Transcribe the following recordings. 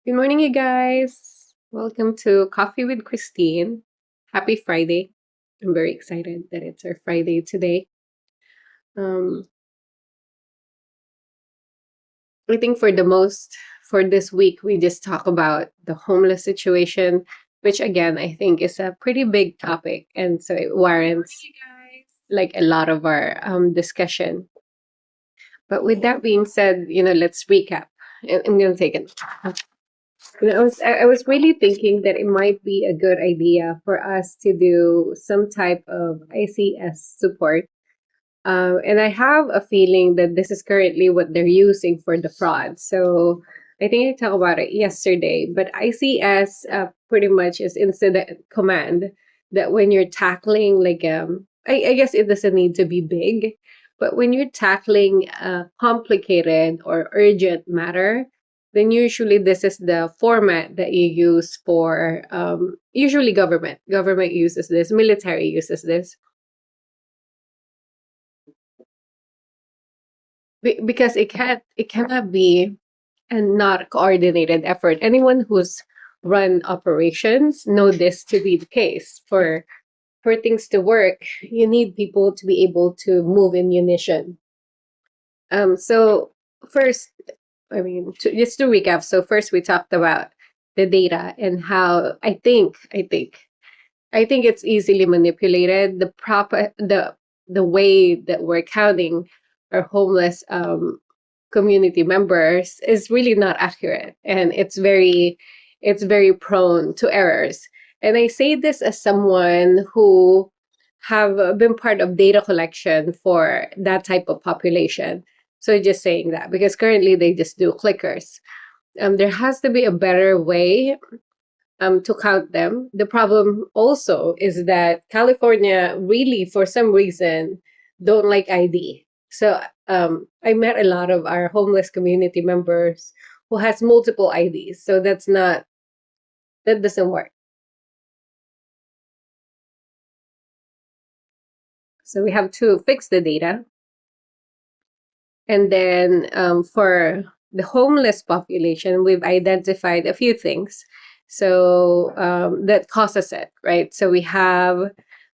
Good morning, you guys. Welcome to Coffee with Christine. Happy Friday. I'm very excited that it's our Friday today. Um, I think for this week, we just talk about the homeless situation, which again, I think is a pretty big topic. And so it warrants like a lot of our discussion. But with that being said, let's recap. I'm going to take it. I was really thinking that it might be a good idea for us to do some type of ICS support. And I have a feeling that this is currently what they're using for the fraud. So I think I talked about it yesterday, but ICS pretty much is incident command that when you're tackling I guess it doesn't need to be big, but when you're tackling a complicated or urgent matter, then usually this is the format that you use for usually government uses this, military uses this. Because it cannot be a not coordinated effort. Anyone who's run operations know this to be the case. For things to work, you need people to be able to move in unison. So first, just to recap. So first, we talked about the data and how I think it's easily manipulated. The way that we're counting our homeless community members is really not accurate, and it's very prone to errors. And I say this as someone who have been part of data collection for that type of population. So just saying that because currently they just do clickers. There has to be a better way to count them. The problem also is that California really, for some reason, don't like ID. So I met a lot of our homeless community members who has multiple IDs. So that doesn't work. So we have to fix the data. And then for the homeless population, we've identified a few things. So that causes it, right? So we have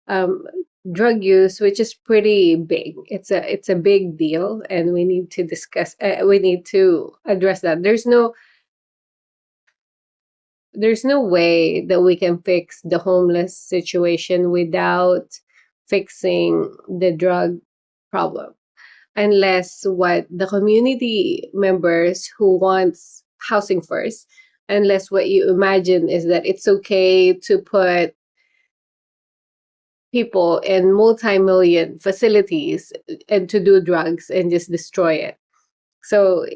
um, drug use, which is pretty big. It's a big deal, and we need to discuss. We need to address that. There's no way that we can fix the homeless situation without fixing the drug problem, unless what the community members who wants housing first, unless what you imagine is that it's okay to put people in multi-million facilities and to do drugs and just destroy it. So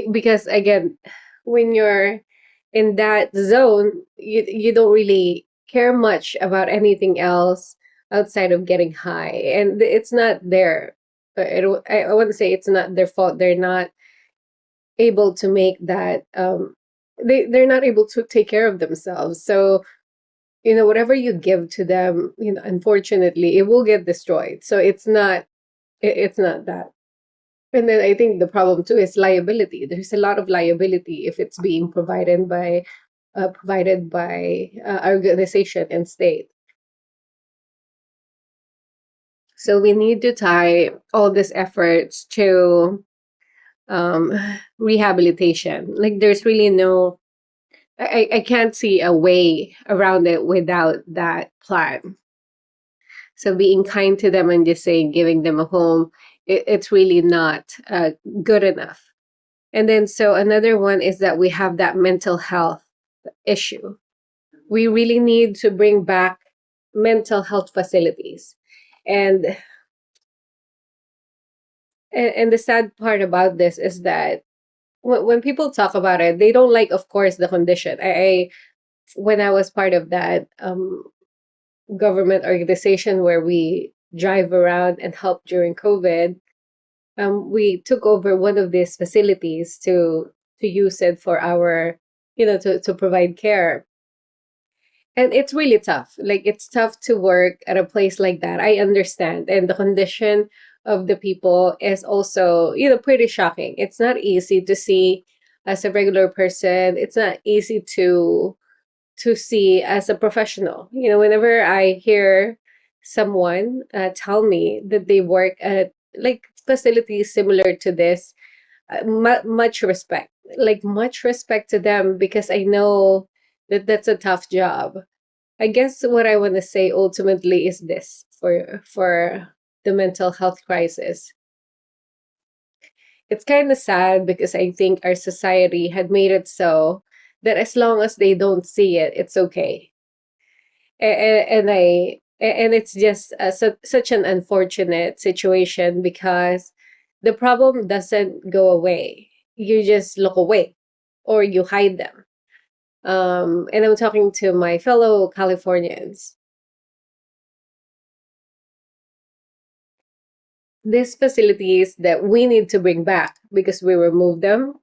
because again, when you're in that zone, you don't really care much about anything else outside of getting high, and it's not their I wouldn't say it's not their fault. They're not able to make that they're not able to take care of themselves. So whatever you give to them, unfortunately it will get destroyed. So it's not that. And then I think the problem too is liability. There's a lot of liability if it's being provided by organization and state. So we need to tie all these efforts to um, rehabilitation. Like there's really no, I can't see a way around it without that plan. So being kind to them and just saying, giving them a home, it's really not good enough. And then, so another one is that we have that mental health issue. We really need to bring back mental health facilities. And and the sad part about this is that when people talk about it, they don't like, of course, the condition. I when I was part of that government organization where we drive around and help during COVID, we took over one of these facilities to use it for our, to provide care. And it's really tough. Like it's tough to work at a place like that. I understand. And the condition of the people is also, pretty shocking. It's not easy to see as a regular person, it's not easy to see as a professional. Whenever I hear someone tell me that they work at like facilities similar to this, much respect, like much respect to them, because I know that that's a tough job. I guess what I want to say ultimately is this for the mental health crisis. It's kind of sad because I think our society had made it so that as long as they don't see it, it's okay. And it's just such an unfortunate situation because the problem doesn't go away. You just look away or you hide them. And I'm talking to my fellow Californians. These facilities that we need to bring back because we removed them,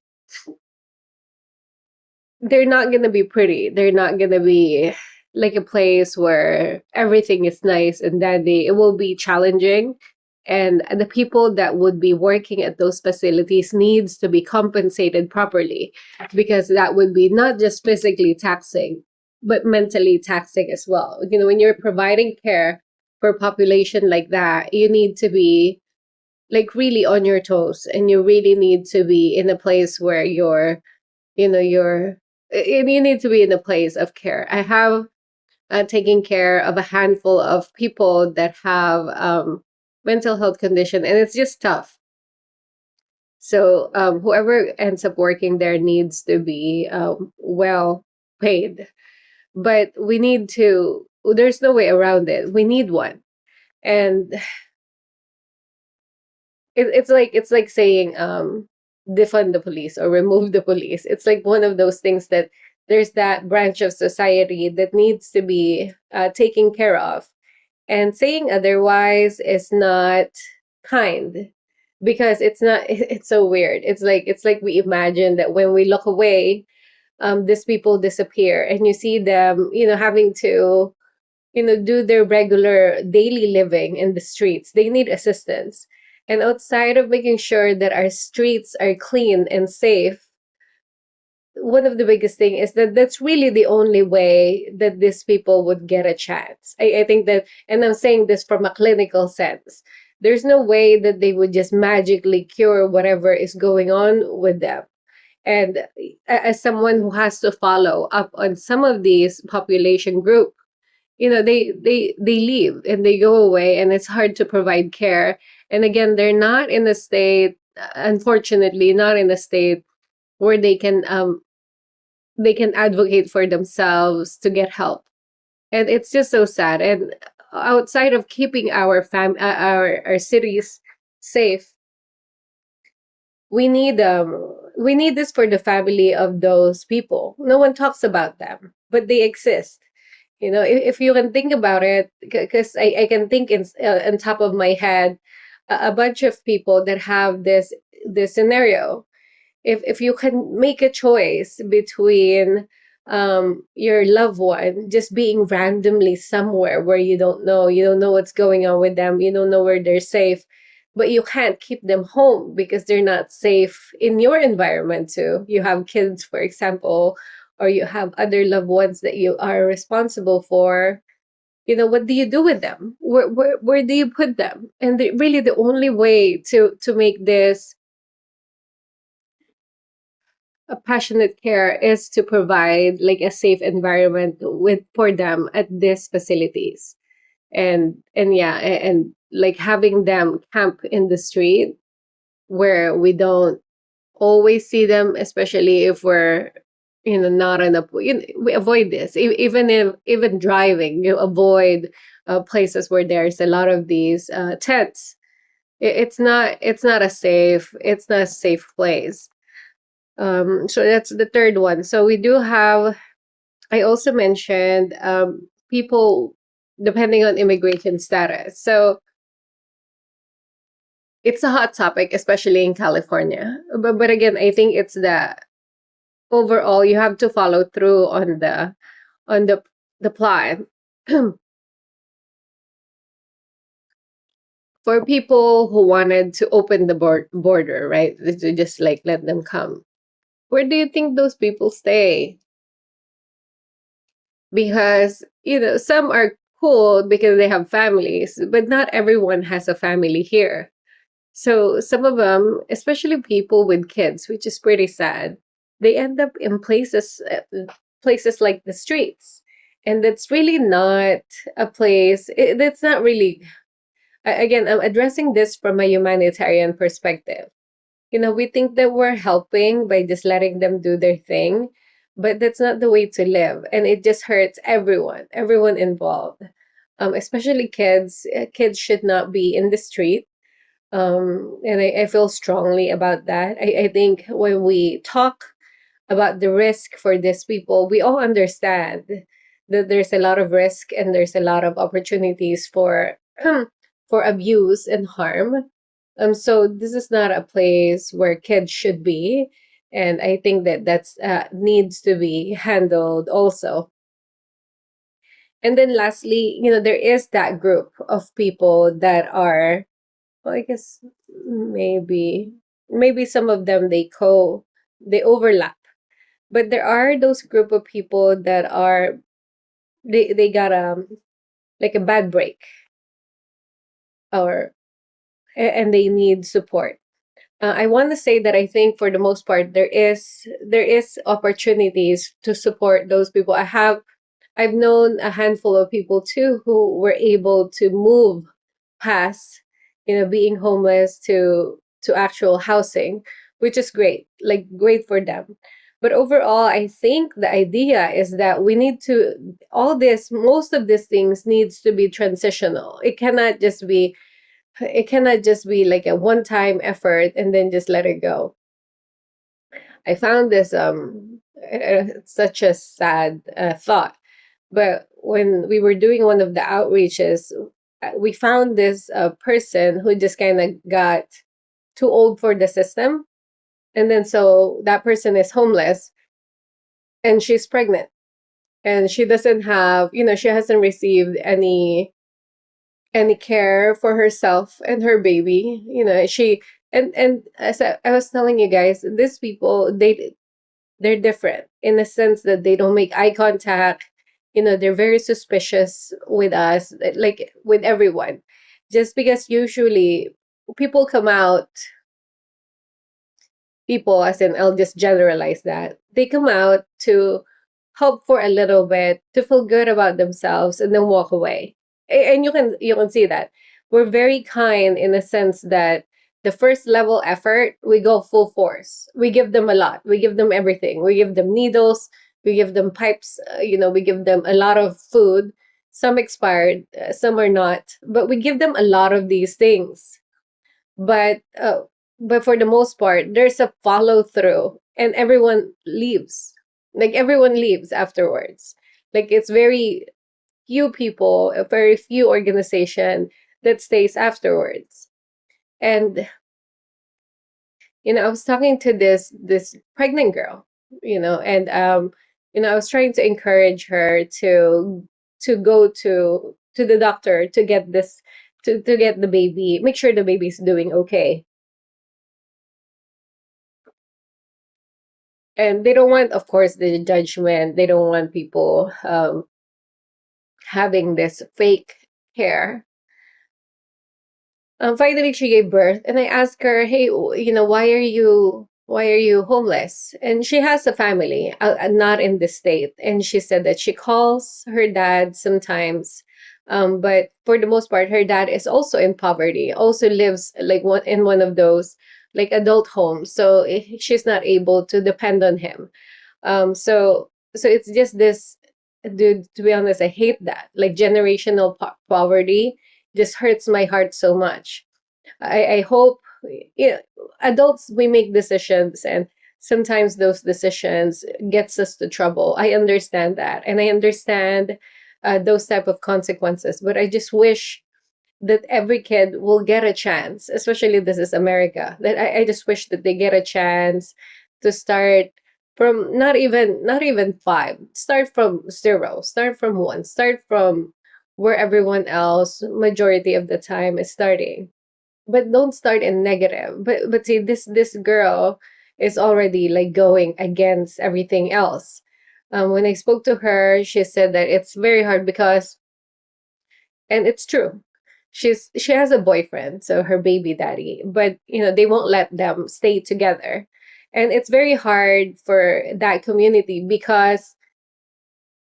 they're not going to be pretty. They're not going to be like a place where everything is nice and dandy. It will be challenging. And the people that would be working at those facilities needs to be compensated properly, because that would be not just physically taxing, but mentally taxing as well. When you're providing care for a population like that, you need to be like really on your toes, and you really need to be in a place where you need to be in a place of care. I have taken care of a handful of people that have mental health condition, and it's just tough. So whoever ends up working there needs to be well paid, but we need to. There's no way around it. We need one, and it's like saying defund the police or remove the police. It's like one of those things that there's that branch of society that needs to be taken care of, and saying otherwise is not kind, because it's not. It's so weird. It's like we imagine that when we look away, these people disappear, and you see them having to do their regular daily living in the streets. They need assistance. And outside of making sure that our streets are clean and safe, one of the biggest thing is that that's really the only way that these people would get a chance. I think that, and I'm saying this from a clinical sense, there's no way that they would just magically cure whatever is going on with them. And as someone who has to follow up on some of these population group, they leave and they go away, and it's hard to provide care. And again, they're not in a state, unfortunately, not in a state where they can advocate for themselves to get help. And it's just so sad. And outside of keeping our cities safe, we need this for the family of those people. No one talks about them, but they exist. If you can think about it, because I can think on top of my head a bunch of people that have this scenario. If you can make a choice between your loved one just being randomly somewhere where you don't know what's going on with them, you don't know where they're safe, but you can't keep them home because they're not safe in your environment too. You have kids, for example, or you have other loved ones that you are responsible for. What do you do with them? Where do you put them? And really the only way to make this a passionate care is to provide like a safe environment for them at these facilities. And yeah, and like having them camp in the street where we don't always see them, especially if we're not in a we avoid this. Even driving, you avoid places where there's a lot of these tents. It's not a safe place. So that's the third one. So we do have. I also mentioned people depending on immigration status. So it's a hot topic, especially in California. But again, I think it's the overall you have to follow through on the plan. For people who wanted to open the border, right? To just like let them come. where do you think those people stay? Because, some are cool because they have families, but not everyone has a family here. So some of them, especially people with kids, which is pretty sad, they end up in places like the streets. And that's really not a place, that's not really, again, I'm addressing this from a humanitarian perspective. We think that we're helping by just letting them do their thing, but that's not the way to live. And it just hurts everyone involved, especially kids. Kids should not be in the street. And I feel strongly about that. I think when we talk about the risk for these people, we all understand that there's a lot of risk and there's a lot of opportunities for for abuse and harm. So this is not a place where kids should be, and I think that that's needs to be handled also. And then lastly, there is that group of people that are, well, I guess maybe some of them they overlap, but there are those group of people that are they got like a bad break, or and they need support. I want to say that I think for the most part there is opportunities to support those people. I've known a handful of people too who were able to move past, being homeless to actual housing, which is great, like great for them. But overall, I think the idea is that we need to all this most of these things needs to be transitional. It cannot just be like a one time effort and then just let it go. I found this such a sad thought. But when we were doing one of the outreaches, we found this person who just kind of got too old for the system. And then so that person is homeless and she's pregnant. And she doesn't have, she hasn't received any care for herself and her baby. She and as I was telling you guys, these people they're different in the sense that they don't make eye contact. They're very suspicious with us, like with everyone. Just because usually people come out, people, as in, I'll just generalize that, they come out to help for a little bit, to feel good about themselves, and then walk away. And you can see that we're very kind in the sense that the first level effort, we go full force. We give them a lot. We give them everything. We give them needles. We give them pipes. We give them a lot of food. Some expired, some are not, but we give them a lot of these things. But for the most part, there's a follow through, and everyone leaves. Like everyone leaves afterwards. Like it's very few people, a very few organization that stays afterwards. And I was talking to this pregnant girl, and I was trying to encourage her to go to the doctor to get this to get the baby, make sure the baby's doing okay. And they don't want, of course, the judgment. They don't want people having this fake hair. Finally, she gave birth, and I asked her, "Hey, why are you homeless?" And she has a family, not in the state. And she said that she calls her dad sometimes, but for the most part, her dad is also in poverty, also lives like in one of those like adult homes, so she's not able to depend on him. So it's just this, dude. To be honest, I hate that. Like generational poverty just hurts my heart so much. I hope, adults, we make decisions, and sometimes those decisions gets us to trouble. I understand that, and I understand those type of consequences. But I just wish that every kid will get a chance, especially this is America. That I just wish that they get a chance to start from not even five. Start from zero. Start from one. Start from where everyone else majority of the time is starting. But don't start in negative. But see, this girl, is already like going against everything else. When I spoke to her, she said that it's very hard because, and it's true, she has a boyfriend, so her baby daddy, but they won't let them stay together, and it's very hard for that community because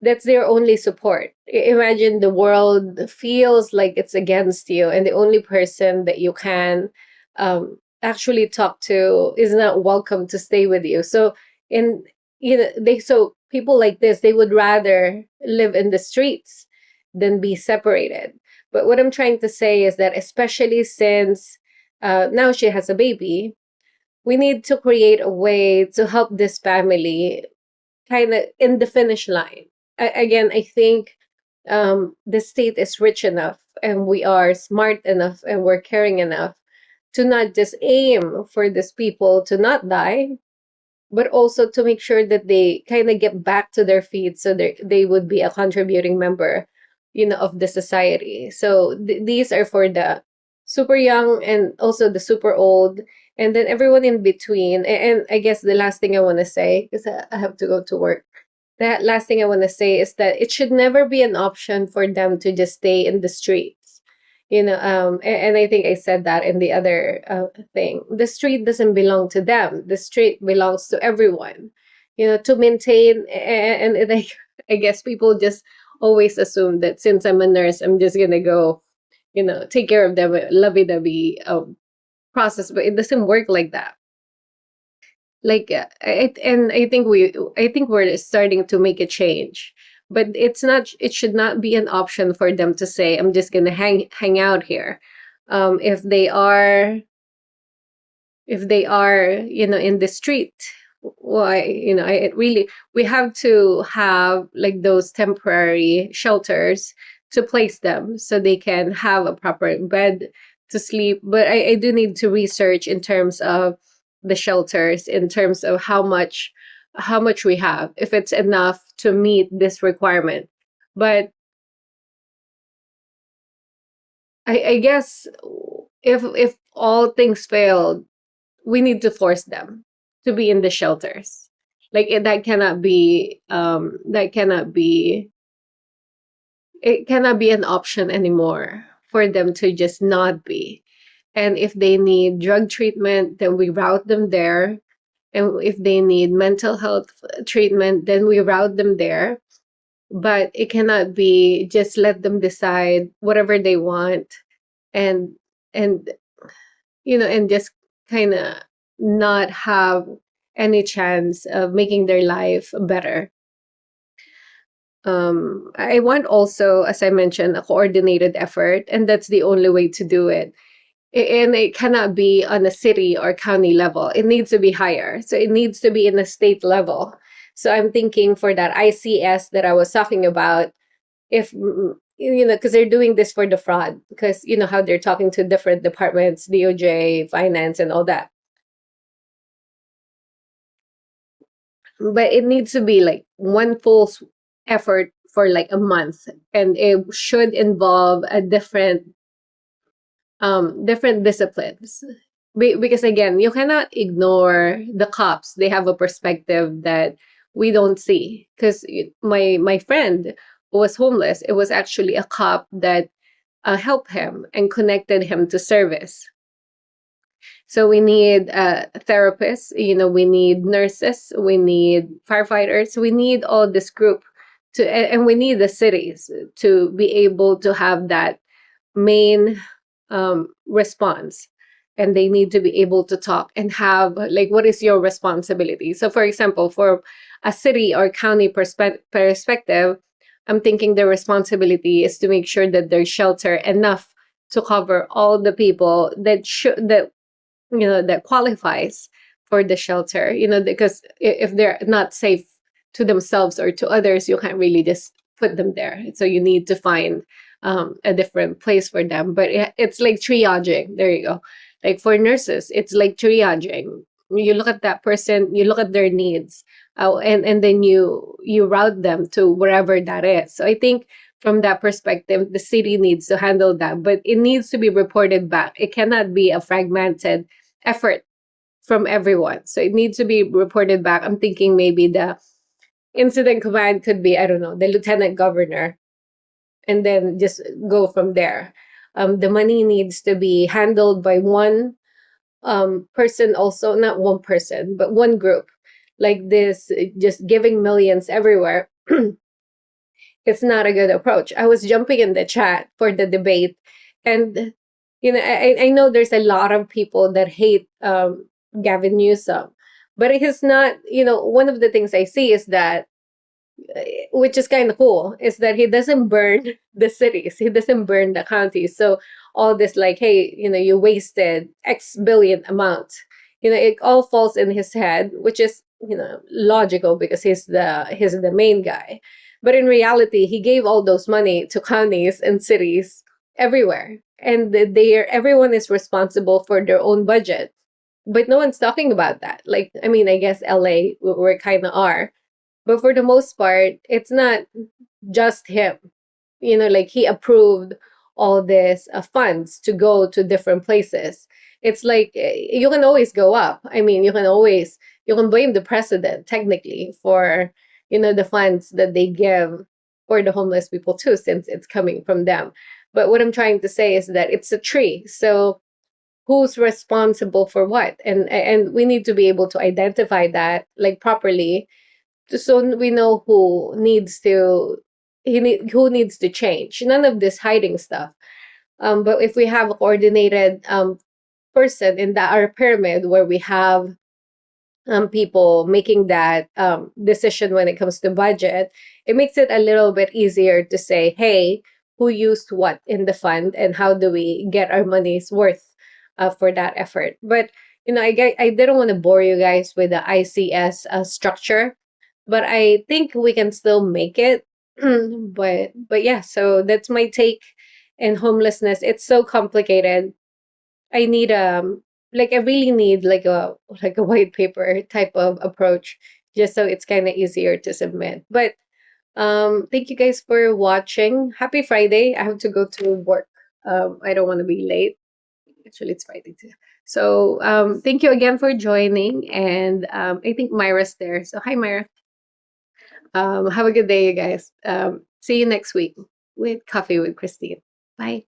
that's their only support. Imagine the world feels like it's against you, and the only person that you can actually talk to is not welcome to stay with you. So, in people like this, they would rather live in the streets than be separated. But what I'm trying to say is that, especially since now she has a baby, we need to create a way to help this family kind of in the finish line. Again, I think the state is rich enough, and we are smart enough, and we're caring enough to not just aim for these people to not die, but also to make sure that they kind of get back to their feet, so they would be a contributing member, of the society. So these are for the super young and also the super old, and then everyone in between. And I guess the last thing I want to say, because I have to go to work, that last thing I want to say is that it should never be an option for them to just stay in the streets. And I think I said that in the other thing. The street doesn't belong to them. The street belongs to everyone. To maintain, and I guess people just always assume that since I'm a nurse, I'm just gonna go, take care of them, lovey-dovey process, but it doesn't work like that. Like and I think we're starting to make a change, but it should not be an option for them to say, I'm just gonna hang out here. If they are in the street, why, I really, we have to have like those temporary shelters to place them so they can have a proper bed to sleep. But I do need to research in terms of the shelters, in terms of how much we have, if it's enough to meet this requirement. But I guess if all things failed, we need to force them to be in the shelters. Like it cannot be an option anymore for them to just not be. And if they need drug treatment, then we route them there. And if they need mental health treatment, then we route them there. But it cannot be just let them decide whatever they want, and and and just kind of not have any chance of making their life better. I want also, as I mentioned, a coordinated effort, and that's the only way to do it. And it cannot be on a city or county level. It needs to be higher. So it needs to be in a state level. So I'm thinking for that ICS that I was talking about, if because they're doing this for the fraud, because how they're talking to different departments, DOJ, finance, and all that. But it needs to be like one full effort for like a month, and it should involve a different disciplines. Because again, you cannot ignore the cops. They have a perspective that we don't see. Because my friend who was homeless, it was actually a cop that helped him and connected him to service. So we need therapists, we need nurses, we need firefighters, we need all this group and we need the cities to be able to have that main response. And they need to be able to talk and have like, what is your responsibility? So for example, for a city or county perspective, I'm thinking the responsibility is to make sure that there's shelter enough to cover all the people that qualifies for the shelter, because if they're not safe to themselves or to others, you can't really just put them there. So you need to find a different place for them. But it's like triaging. There you go. Like for nurses, it's like triaging. You look at that person, you look at their needs, and then you route them to wherever that is. So I think from that perspective, the city needs to handle that, but it needs to be reported back. It cannot be a fragmented effort from everyone. So it needs to be reported back. I'm thinking maybe the incident command could be, I don't know, the lieutenant governor, and then just go from there. The money needs to be handled by one person, also not one person, but one group. Like this, just giving millions everywhere. It's not a good approach. I was jumping in the chat for the debate, and I know there's a lot of people that hate Gavin Newsom, but it is not. One of the things I see is that, which is kind of cool, is that he doesn't burn the cities, he doesn't burn the counties. So all this, like, hey, you wasted X billion amount, it all falls in his head, which is logical because he's the main guy. But in reality, he gave all those money to counties and cities everywhere, and everyone is responsible for their own budget. But no one's talking about that. Like, I mean, I guess LA, we kind of are, but for the most part, it's not just him. Like, he approved all this funds to go to different places. It's like, you can always go up. I mean, you can blame the president technically for, the funds that they give for the homeless people too, since it's coming from them. But what I'm trying to say is that it's a tree. So who's responsible for what? And we need to be able to identify that, like, properly, so we know who needs to change. None of this hiding stuff. But if we have a coordinated person in our pyramid, where we have people making that decision when it comes to budget, it makes it a little bit easier to say, hey, who used what in the fund, and how do we get our money's worth for that effort. But I didn't want to bore you guys with the ICS structure, but I think we can still make it. but yeah, so that's my take. In homelessness, it's so complicated. I need I really need like a white paper type of approach, just so it's kind of easier to submit. But thank you guys for watching. Happy Friday. I have to go to work. I don't want to be late. Actually, it's Friday too. So thank you again for joining. And I think Myra's there. So hi, Myra. Have a good day, you guys. See you next week with Coffee with Christine. Bye.